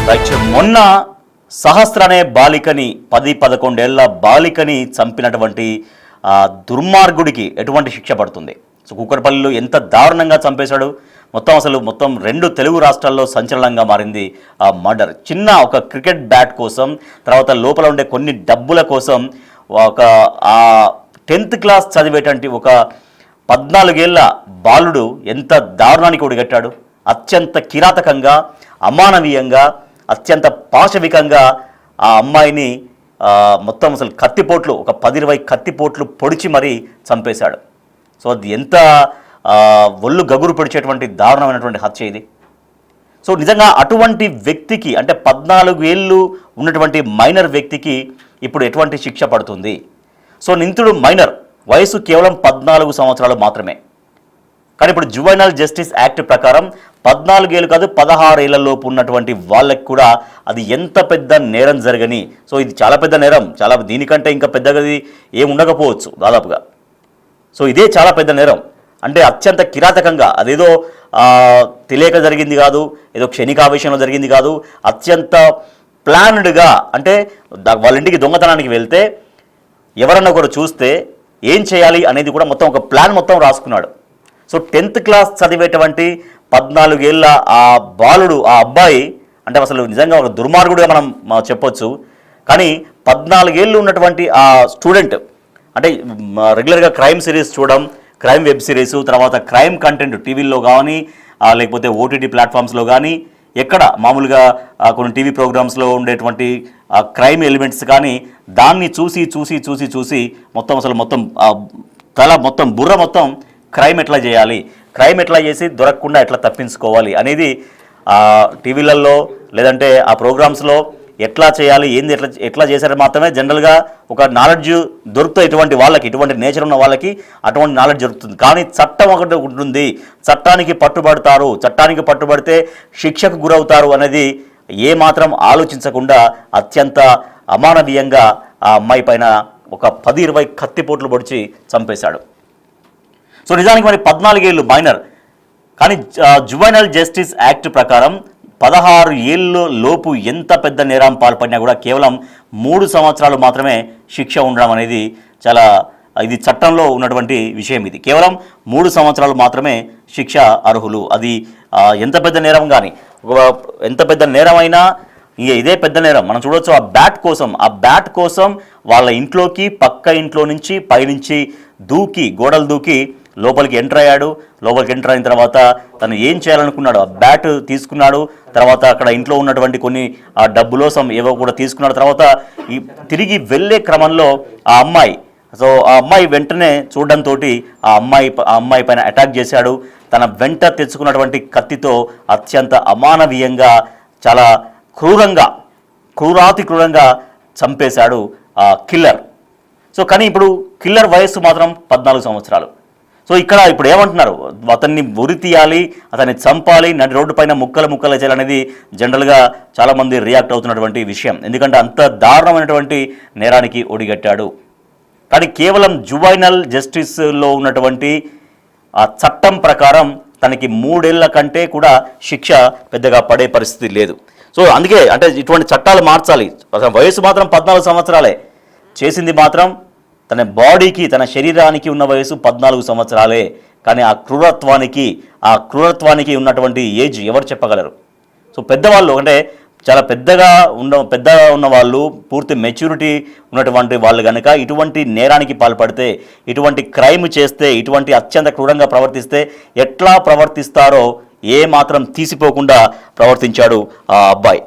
Right. మొన్న సహస్ర అనే బాలికని 10-11 ఏళ్ల బాలికని చంపినటువంటి దుర్మార్గుడికి ఎటువంటి శిక్ష పడుతుంది? సో కూకట్పల్లిలో ఎంత దారుణంగా చంపేశాడు. మొత్తం 2 తెలుగు రాష్ట్రాల్లో సంచలనంగా మారింది ఆ మర్డర్. చిన్న ఒక క్రికెట్ బ్యాట్ కోసం, తర్వాత లోపల ఉండే కొన్ని డబ్బుల కోసం ఒక 10th క్లాస్ చదివేటువంటి ఒక 14 ఏళ్ల బాలుడు ఎంత దారుణానికి ఒడిగట్టాడు. అత్యంత కిరాతకంగా, అమానవీయంగా, అత్యంత పాశవికంగా ఆ అమ్మాయిని మొత్తం అసలు కత్తిపోట్లు, ఒక 10-20 కత్తిపోట్లు పొడిచి మరీ చంపేశాడు. సో అది ఎంత ఒళ్ళు గగురు పొడిచేటువంటి దారుణమైనటువంటి హత్య ఇది. సో నిజంగా అటువంటి వ్యక్తికి, అంటే 14 ఏళ్ళు ఉన్నటువంటి మైనర్ వ్యక్తికి ఇప్పుడు ఎటువంటి శిక్ష పడుతుంది? సో నిందితుడు మైనర్, వయసు కేవలం 14 సంవత్సరాలు మాత్రమే. కానీ ఇప్పుడు జువైనల్ జస్టిస్ యాక్ట్ ప్రకారం 14 ఏళ్ళు కాదు, 16 ఏళ్లలోపు ఉన్నటువంటి వాళ్ళకి కూడా అది ఎంత పెద్ద నేరం జరగని. సో ఇది చాలా పెద్ద నేరం, చాలా దీనికంటే ఇంకా పెద్దగా ఏమి ఉండకపోవచ్చు దాదాపుగా. సో ఇదే చాలా పెద్ద నేరం. అంటే అత్యంత కిరాతకంగా, అదేదో తెలియక జరిగింది కాదు, ఏదో క్షణికావేశంలో జరిగింది కాదు, అత్యంత ప్లాన్డ్గా. అంటే వాళ్ళ ఇంటికి దొంగతనానికి వెళ్తే ఎవరన్నా కూడా చూస్తే ఏం చేయాలి అనేది కూడా మొత్తం ఒక ప్లాన్ మొత్తం రాసుకున్నాడు. సో 10th క్లాస్ చదివేటువంటి 14 ఏళ్ళ ఆ బాలుడు, ఆ అబ్బాయి అంటే అసలు నిజంగా ఒక దుర్మార్గుడిగా మనం చెప్పొచ్చు. కానీ 14 ఏళ్ళు ఉన్నటువంటి ఆ స్టూడెంట్, అంటే రెగ్యులర్గా క్రైమ్ సిరీస్ చూడడం, క్రైమ్ వెబ్ సిరీస్, తర్వాత క్రైమ్ కంటెంట్ టీవీల్లో కానీ లేకపోతే ఓటీటీ ప్లాట్ఫామ్స్లో కానీ, ఎక్కడ మామూలుగా కొన్ని టీవీ ప్రోగ్రామ్స్లో ఉండేటువంటి క్రైమ్ ఎలిమెంట్స్ కానీ దాన్ని చూసి చూసి చూసి చూసి మొత్తం తల మొత్తం బుర్ర మొత్తం క్రైమ్ ఎట్లా చేయాలి, క్రైమ్ ఎట్లా చేసి దొరకకుండా ఎట్లా తప్పించుకోవాలి అనేది టీవీలలో లేదంటే ఆ ప్రోగ్రామ్స్లో ఎట్లా చేయాలి, ఏంది ఎట్లా చేశారని మాత్రమే జనరల్గా ఒక నాలెడ్జ్ దొరుకుతుంది. ఇటువంటి వాళ్ళకి, ఇటువంటి నేచర్ ఉన్న వాళ్ళకి అటువంటి నాలెడ్జ్ దొరుకుతుంది. కానీ చట్టం ఒకటి ఉంటుంది, చట్టానికి పట్టుబడతారు, చట్టానికి పట్టుబడితే శిక్షకు గురవుతారు అనేది ఏమాత్రం ఆలోచించకుండా అత్యంత అమానవీయంగా ఆ అమ్మాయి పైన ఒక 10-20 కత్తిపోట్లు పొడిచి చంపేశాడు. సో నిజానికి మరి 14 ఏళ్ళు మైనర్, కానీ జువైనల్ జస్టిస్ యాక్ట్ ప్రకారం 16 ఏళ్ళ లోపు ఎంత పెద్ద నేరం పాల్పడినా కూడా కేవలం 3 సంవత్సరాలు మాత్రమే శిక్ష ఉండడం అనేది ఇది చట్టంలో ఉన్నటువంటి విషయం. ఇది కేవలం 3 సంవత్సరాలు మాత్రమే శిక్ష అర్హులు. అది ఎంత పెద్ద నేరం కానీ, ఎంత పెద్ద నేరం అయినా ఇదే పెద్ద నేరం. మనం చూడవచ్చు ఆ బ్యాట్ కోసం వాళ్ళ ఇంట్లోకి, పక్క ఇంట్లో నుంచి పైనుంచి గోడలు దూకి లోపలికి ఎంటర్ అయ్యాడు. లోపలికి ఎంటర్ అయిన తర్వాత తను ఏం చేయాలనుకున్నాడు, ఆ బ్యాట్ తీసుకున్నాడు. తర్వాత అక్కడ ఇంట్లో ఉన్నటువంటి కొన్ని డబ్బులో ఏవో కూడా తీసుకున్నాడు. తర్వాత తిరిగి వెళ్ళే క్రమంలో ఆ అమ్మాయి వెంటనే చూడడంతో ఆ అమ్మాయి పైన అటాక్ చేశాడు. తన వెంట తెచ్చుకున్నటువంటి కత్తితో అత్యంత అమానవీయంగా, చాలా క్రూరాతి క్రూరంగా చంపేశాడు ఆ కిల్లర్. సో కానీ ఇప్పుడు కిల్లర్ వయస్సు మాత్రం 14 సంవత్సరాలు. సో ఇప్పుడు ఏమంటున్నారు, అతన్ని ఉరి తీయాలి, అతన్ని చంపాలి, నడి రోడ్డు పైన ముక్కలు చేయాలనేది జనరల్గా చాలామంది రియాక్ట్ అవుతున్నటువంటి విషయం. ఎందుకంటే అంత దారుణమైనటువంటి నేరానికి ఒడిగట్టాడు. కానీ కేవలం జువైనల్ జస్టిస్లో ఉన్నటువంటి ఆ చట్టం ప్రకారం తనకి 3 ఏళ్ల కంటే కూడా శిక్ష పెద్దగా పడే పరిస్థితి లేదు. సో అందుకే అంటే ఇటువంటి చట్టాలు మార్చాలి. అసలు వయసు మాత్రం 14 సంవత్సరాలే, చేసింది మాత్రం తన బాడీకి, తన శరీరానికి ఉన్న వయసు 14 సంవత్సరాలే. కానీ ఆ క్రూరత్వానికి ఉన్నటువంటి ఏజ్ ఎవరు చెప్పగలరు? సో పెద్దవాళ్ళు, అంటే చాలా పెద్దగా ఉన్న వాళ్ళు, పూర్తి మెచ్యూరిటీ ఉన్నటువంటి వాళ్ళు కనుక ఇటువంటి నేరానికి పాల్పడితే, ఇటువంటి క్రైమ్ చేస్తే, ఇటువంటి అత్యంత క్రూరంగా ప్రవర్తిస్తే ఎట్లా ప్రవర్తిస్తారో ఏ మాత్రం తీసిపోకుండా ప్రవర్తించాడు ఆ అబ్బాయి.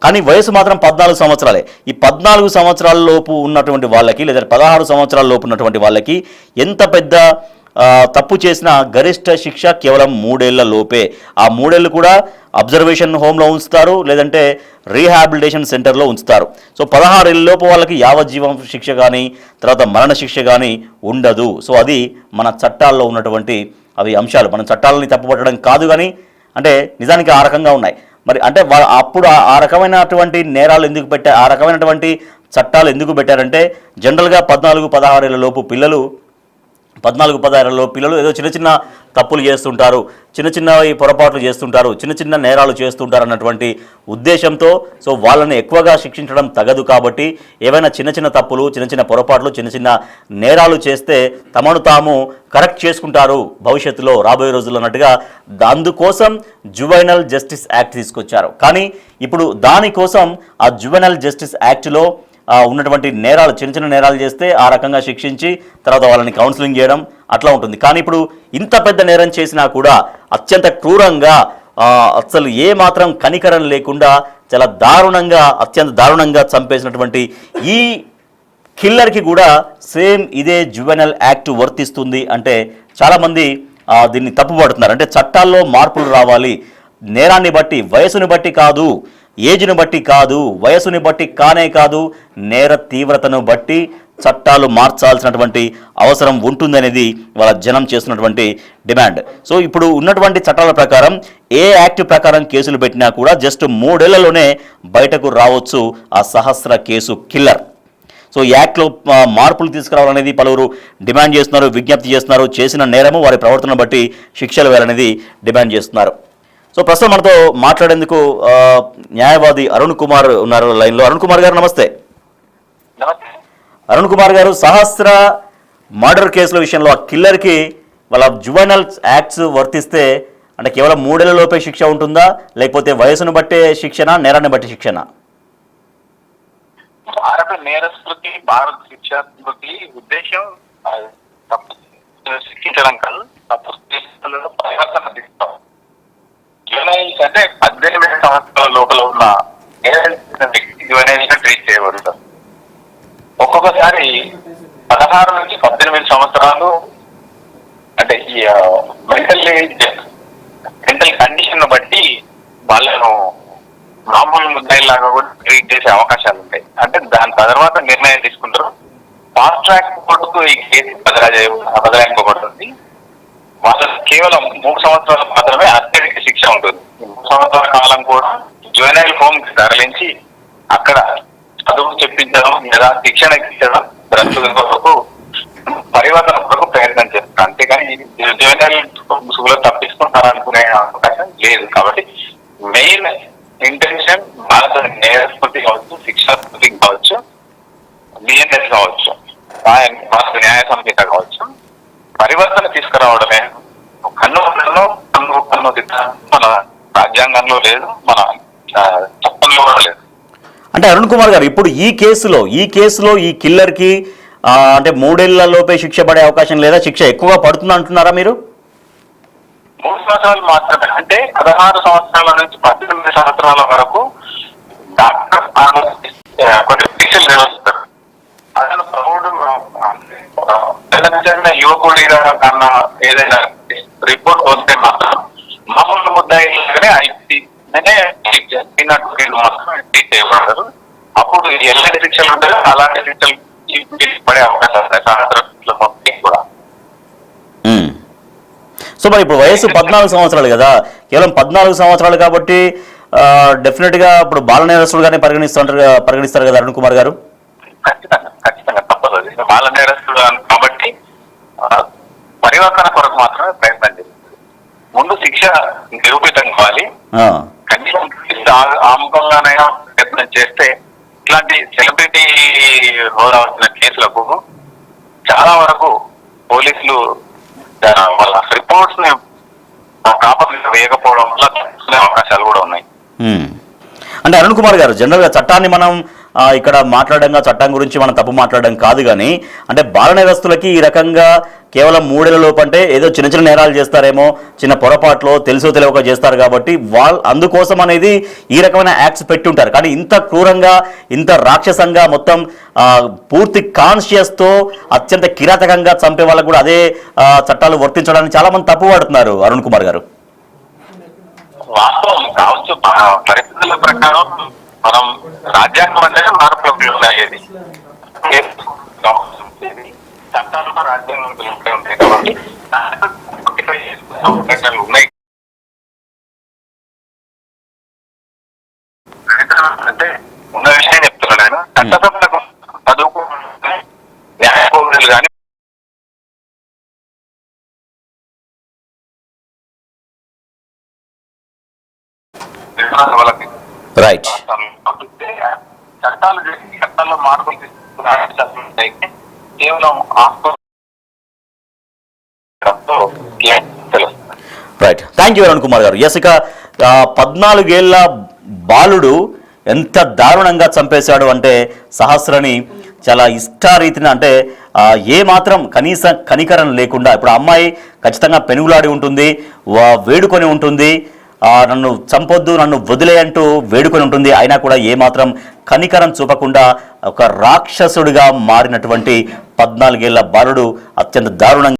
కానీ వయసు మాత్రం 14 సంవత్సరాలే. ఈ 14 సంవత్సరాల లోపు ఉన్నటువంటి వాళ్ళకి, లేదా 16 సంవత్సరాల లోపు ఉన్నటువంటి వాళ్ళకి ఎంత పెద్ద తప్పు చేసిన గరిష్ట శిక్ష కేవలం 3 ఏళ్ల లోపే. ఆ 3 ఏళ్ళు కూడా అబ్జర్వేషన్ హోమ్లో ఉంచుతారు, లేదంటే రీహాబిలిటేషన్ సెంటర్లో ఉంచుతారు. సో 16 ఏళ్ళ లోపు వాళ్ళకి యావజ్జీవం శిక్ష కానీ, తర్వాత మరణ శిక్ష కానీ ఉండదు. సో అది మన చట్టాల్లో ఉన్నటువంటి అవి అంశాలు. మనం చట్టాలని తప్పుపట్టడం కాదు, కానీ అంటే నిజానికి ఆ రకంగా ఉన్నాయి. మరి అంటే అప్పుడు ఆ రకమైనటువంటి నేరాలు ఎందుకు పెట్టారు, ఆ రకమైనటువంటి చట్టాలు ఎందుకు పెట్టారంటే జనరల్గా 14-16 ఏళ్ల లోపు పిల్లలు 14, 16లో పిల్లలు ఏదో చిన్న చిన్న తప్పులు చేస్తుంటారు, చిన్న చిన్న పొరపాట్లు చేస్తుంటారు, చిన్న చిన్న నేరాలు చేస్తుంటారు అన్నటువంటి ఉద్దేశంతో సో వాళ్ళని ఎక్కువగా శిక్షించడం తగదు కాబట్టి ఏవైనా చిన్న చిన్న తప్పులు, చిన్న చిన్న పొరపాట్లు, చిన్న చిన్న నేరాలు చేస్తే తమను తాము కరెక్ట్ చేసుకుంటారు భవిష్యత్తులో రాబోయే రోజుల్లో అన్నట్టుగా అందుకోసం జువైనల్ జస్టిస్ యాక్ట్ తీసుకొచ్చారు. కానీ ఇప్పుడు దానికోసం ఆ జువైనల్ జస్టిస్ యాక్ట్లో ఉన్నటువంటి నేరాలు, చిన్న చిన్న నేరాలు చేస్తే ఆ రకంగా శిక్షించి తర్వాత వాళ్ళని కౌన్సిలింగ్ చేయడం అట్లా ఉంటుంది. కానీ ఇప్పుడు ఇంత పెద్ద నేరం చేసినా కూడా అత్యంత క్రూరంగా అసలు ఏ మాత్రం కనికరం లేకుండా చాలా దారుణంగా, అత్యంత దారుణంగా చంపేసినటువంటి ఈ కిల్లర్కి కూడా సేమ్ ఇదే జువెనల్ యాక్ట్ వర్తిస్తుంది అంటే చాలామంది దీన్ని తప్పుపడుతున్నారు. అంటే చట్టాల్లో మార్పులు రావాలి, నేరాన్ని బట్టి, వయసుని బట్టి కాదు, ఏజ్ను బట్టి కాదు, వయసుని బట్టి కానే కాదు, నేర తీవ్రతను బట్టి చట్టాలు మార్చాల్సినటువంటి అవసరం ఉంటుందనేది వాళ్ళ జనం చేస్తున్నటువంటి డిమాండ్. సో ఇప్పుడు ఉన్నటువంటి చట్టాల ప్రకారం ఏ యాక్ట్ ప్రకారం కేసులు పెట్టినా కూడా జస్ట్ 3 ఏళ్లలోనే బయటకు రావచ్చు ఆ సహస్ర కేసు కిల్లర్. సో ఈ యాక్ట్లో మార్పులు తీసుకురావాలనేది పలువురు డిమాండ్ చేస్తున్నారు, విజ్ఞప్తి చేస్తున్నారు. చేసిన నేరము వారి ప్రవర్తన బట్టి శిక్షలు వేయాలనేది డిమాండ్ చేస్తున్నారు. సో ప్రస్తుతం మనతో మాట్లాడేందుకు న్యాయవాది అరుణ్ కుమార్ ఉన్నారు లైన్లో. అరుణ్ కుమార్ గారు నమస్తే. అరుణ్ కుమార్ గారు, సహస్ర మర్డర్ కేసుల విషయంలో ఆ కిల్లర్కి వాళ్ళ జువెనల్ యాక్ట్స్ వర్తిస్తే అంటే కేవలం 3 ఏళ్లలోపే శిక్ష ఉంటుందా, లేకపోతే వయసును బట్టే శిక్షణ, నేరాన్ని బట్టి శిక్షణ? భారత నేర స్మృతి, భారత శిక్షా స్మృతి ఉద్దేశం తప్పు శిక్షించడం కాదు, తప్పు పరివర్తన తీసుకోవాలి. జువెనైల్స్ అంటే 18 సంవత్సరాల లోపల ఉన్న వ్యక్తి జువెనైల్ గా ట్రీట్ చేయబడతారు. ఒక్కొక్కసారి 16 నుంచి 18 సంవత్సరాలు అంటే ఈ మెంటల్ కండిషన్ బట్టి వాళ్ళను మామూలు ముద్దాయిలాగా కూడా ట్రీట్ చేసే అవకాశాలు ఉంటాయి. అంటే దాని తర్వాత నిర్ణయం తీసుకుంటారు. ఫాస్ట్ ట్రాక్ కోర్టుకు ఈ కేసు బదలాయింపబడుతుంది. వాళ్ళకి కేవలం 3 సంవత్సరాలు మాత్రమే అత్యధిక శిక్ష ఉంటుంది. 3 సంవత్సరాల కాలం కూడా జువెనైల్ హోమ్ కి తరలించి అక్కడ చదువు చెప్పించడం లేదా శిక్షణ ఇచ్చడం, ద్రష్టుల కొరకు పరివర్తన కొరకు ప్రయత్నం చేస్తారు. అంతేగాని జువెనైల్ ముసుగులో తప్పించుకుంటారనుకునే అవకాశం లేదు. కాబట్టి మెయిన్ ఇంటెన్షన్ భారత నేర స్మృతి కావచ్చు, శిక్షా స్మృతి కావచ్చు, బిఎన్ఎస్ కావచ్చు, భారత న్యాయ సంహిత కావచ్చు, పరివర్తన తీసుకురావడమే. కన్ను మన రాజ్యాంగంలో లేదు, మన చట్టంలో కూడా లేదు. అంటే అరుణ్ కుమార్ గారు, ఇప్పుడు ఈ కేసులో ఈ కిల్లర్కి అంటే 3 ఏళ్లలోపే శిక్ష పడే అవకాశం లేదా, శిక్ష ఎక్కువగా పడుతుంది అంటున్నారా మీరు? 3 సంవత్సరాలు మాత్రమే. అంటే 16 సంవత్సరాల నుంచి 18 సంవత్సరాల వరకు డాక్టర్ కొన్ని శిక్షలు నిర్వహిస్తారు. అతను ప్రౌఢ యువకుడిగా కన్నా ఏదైనా రిపోర్ట్ వస్తే మాత్రం మామూలు ముద్దాయిగానే మాత్రం ట్రీట్ చేయబడతారు. అప్పుడు ఎలాంటి శిక్షలు ఉంటాయో అలాంటి శిక్షలు పడే అవకాశం ఉంటాయి సహస్ర కూడా. సో మరి ఇప్పుడు వయసు 14 సంవత్సరాలు కదా, కేవలం 14 సంవత్సరాలు కాబట్టి డెఫినెట్గా ఇప్పుడు బాల నేరస్తుడుగానే పరిగణిస్తారు కదా అరుణ్ కుమార్ గారు? ఖచ్చితంగా తప్పదు. బాల నేరస్తుడు కాబట్టి పరివర్తన కొరకు మాత్రమే ప్రయత్నం చేస్తుంది. ముందు శిక్ష నిరూపితం కావాలి. కనీసం ఆముఖంగానైనా ప్రయత్నం చేస్తే ఇట్లాంటి సెలబ్రిటీ హోదా వచ్చిన కేసులకు చాలా వరకు పోలీసులు వాళ్ళ రిపోర్ట్స్ ని కాపర్లు వేయకపోవడం వల్ల అవకాశాలు కూడా ఉన్నాయి. అంటే అరుణ్ కుమార్ గారు, జనరల్గా చట్టాన్ని మనం ఇక్కడ మాట్లాడంగా చట్టం గురించి మనం తప్పు మాట్లాడడం కాదు, కానీ అంటే బాల నేరస్తులకి ఈ రకంగా కేవలం 3 ఏళ్లలోపు అంటే ఏదో చిన్న చిన్న నేరాలు చేస్తారేమో, చిన్న పొరపాట్లో తెలుసో తెలియక చేస్తారు కాబట్టి అందుకోసం అనేది ఈ రకమైన యాక్ట్స్ పెట్టి ఉంటారు. కానీ ఇంత క్రూరంగా, ఇంత రాక్షసంగా, మొత్తం పూర్తి కాన్షియస్తో అత్యంత కిరాతకంగా చంపే వాళ్ళకు కూడా అదే చట్టాలు వర్తించడానికి చాలా మంది తప్పు పడుతున్నారు అరుణ్ కుమార్ గారు. వాస్తవం కావచ్చు, పరిస్థితుల ప్రకారం మనం రాజ్యాంగం అనేది మార్పులోకి అయ్యేది. చట్టాలు రాజ్యాంగం ఉంటాయి కాబట్టి ఉన్నాయి. అంటే ఉన్న విషయం చెప్తున్నాను నేను. చట్టసభలకు చదువుకు న్యాయ కానీ వాళ్ళకి రైట్. చట్టాలు చేసి చట్టాల్లో మార్పులు తీసుకుంటే కేవలం తెలుస్తుంది. Right, thank you Arun Kumar గారు. ఎస్, ఇక 14 ఏళ్ల బాలుడు ఎంత దారుణంగా చంపేశాడు అంటే సహస్రని చాలా ఇష్టారీతిన, అంటే ఏ మాత్రం కనీస కనికరం లేకుండా. ఇప్పుడు ఆ అమ్మాయి ఖచ్చితంగా పెనుగులాడి ఉంటుంది, వేడుకొని ఉంటుంది, నన్ను చంపొద్దు, నన్ను వదిలే అంటూ వేడుకొని ఉంటుంది. అయినా కూడా ఏమాత్రం కనికరం చూపకుండా ఒక రాక్షసుడిగా మారినటువంటి 14 ఏళ్ల బాలుడు అత్యంత దారుణంగా